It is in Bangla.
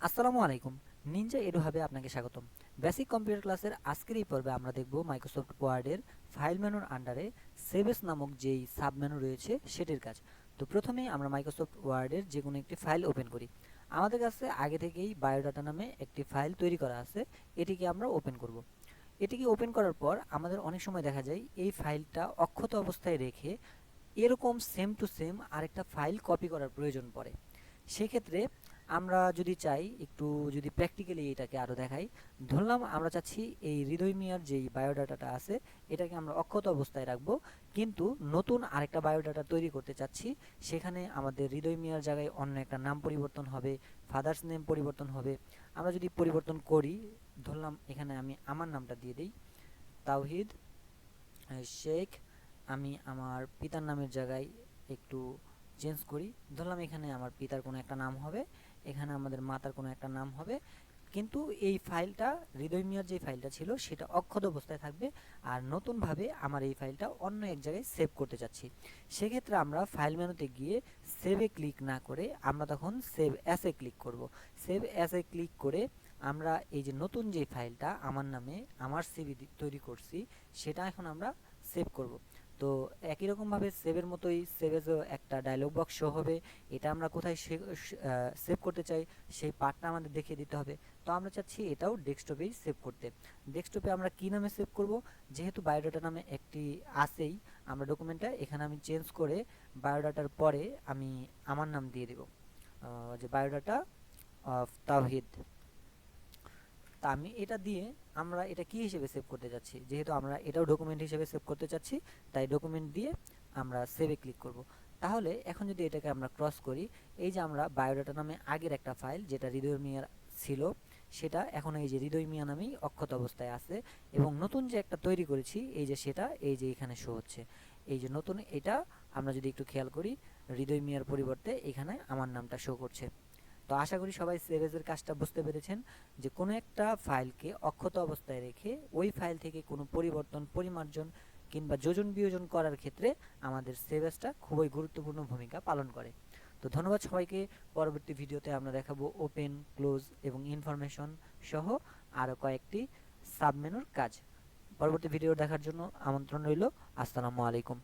আসসালামু আলাইকুম। নিনজা এডু হাবে আপনাকে স্বাগতম। বেসিক কম্পিউটার ক্লাসের আজকের এই পর্বে আমরা দেখব মাইক্রোসফট ওয়ার্ডের ফাইল মেনুর আন্ডারে সেভ এস নামক যেই সাব মেনু রয়েছে সেটির কাজ। তো প্রথমেই আমরা মাইক্রোসফট ওয়ার্ডের যে কোনো একটি ফাইল ওপেন করি। আমাদের কাছে আগে থেকেই বায়োডাটা নামে একটি ফাইল তৈরি করা আছে, এটিকে আমরা ওপেন করব। এটিকে ওপেন করার পর আমাদের অনেক সময় দেখা যায় এই ফাইলটা অক্ষত অবস্থায় রেখে এরকম সেম টু সেম আরেকটা ফাইল কপি করার প্রয়োজন পড়ে। সেক্ষেত্রে আমরা যদি চাই একটু, যদি প্র্যাকটিক্যালি এটাকে আরও দেখাই, ধরলাম আমরা চাচ্ছি এই হৃদয় মিয়ার যেই বায়োডাটাটা আছে এটাকে আমরা অক্ষত অবস্থায় রাখবো, কিন্তু নতুন আরেকটা বায়োডাটা তৈরি করতে চাচ্ছি। সেখানে আমাদের হৃদয় মিয়ার জায়গায় অন্য একটা নাম পরিবর্তন হবে, ফাদার্স নেম পরিবর্তন হবে। আমরা যদি পরিবর্তন করি, ধরলাম এখানে আমি আমার নামটা দিয়ে দিই তাওহিদ শেখ। আমি আমার পিতার নামের জায়গায় একটু চেঞ্জ করি, ধরলাম এখানে আমার পিতার কোনো একটা নাম হবে, এখানে আমাদের মাতার কোনো একটা নাম হবে, কিন্তু এই ফাইলটা হৃদয় মিয়ার যে ফাইলটা ছিল সেটা অক্ষত অবস্থায় থাকবে। আর নতুনভাবে আমার এই ফাইলটা অন্য এক জায়গায় সেভ করতে চাচ্ছি। সেক্ষেত্রে আমরা ফাইল মেনুতে গিয়ে সেভে ক্লিক না করে আমরা তখন সেভ অ্যাসে ক্লিক করব। সেভ অ্যাসে ক্লিক করে আমরা এই যে নতুন যে ফাইলটা আমার নামে আমার সিভি তৈরি করছি সেটা এখন আমরা সেভ করব। তো একই রকমভাবে সেভের মতোই সেভেজও একটা ডায়লগ বক্স শো হবে। এটা আমরা কোথায় সেভ করতে চাই সেই পার্টটা আমাদের দেখিয়ে দিতে হবে। তো আমরা চাচ্ছি এটাও ডেস্কটপেই সেভ করতে। ডেস্কটপে আমরা কি নামে সেভ করব, যেহেতু বায়োডাটা নামে একটি আসেই, আমরা ডকুমেন্টটা এখানে আমি চেঞ্জ করে বায়োডাটার পরে আমি আমার নাম দিয়ে দেব, যে বায়োডাটা অফ তাওহিদ। তা আমি এটা দিয়ে আমরা এটা কি হিসেবে সেভ করতে যাচ্ছি, যেহেতু আমরা এটাও ডকুমেন্ট হিসেবে সেভ করতে চাচ্ছি, তাই ডকুমেন্ট দিয়ে আমরা সেভে ক্লিক করব। তাহলে এখন যদি এটাকে আমরা ক্রস করি, এই যে আমরা বায়োডাটা নামে আগের একটা ফাইল যেটা হৃদয় মিয়ার ছিল, সেটা এখন এই যে হৃদয় মিয়া নামেই অক্ষত অবস্থায় আছে, এবং নতুন যে একটা তৈরি করেছি এই যে সেটা এই যে এখানে শো হচ্ছে। এই যে নতুন এটা আমরা যদি একটু খেয়াল করি, হৃদয় মিয়ার পরিবর্তে এখানে আমার নামটা শো করছে। তো আশা করি সবাই সেভেজের কাজটা বুঝতে পেরেছেন, যে কোনো একটা ফাইলকে অক্ষত অবস্থায় রেখে ওই ফাইল থেকে কোনো পরিবর্তন, পরিমার্জন কিংবা যোজন বিয়োজন করার ক্ষেত্রে আমাদের সেভেজটা খুবই গুরুত্বপূর্ণ ভূমিকা পালন করে। তো ধন্যবাদ সবাইকে। পরবর্তী ভিডিওতে আমরা দেখাবো ওপেন, ক্লোজ এবং ইনফরমেশন সহ আরও কয়েকটি সাবমেনুর কাজ। পরবর্তী ভিডিও দেখার জন্য আমন্ত্রণ রইল। আসসালামু আলাইকুম।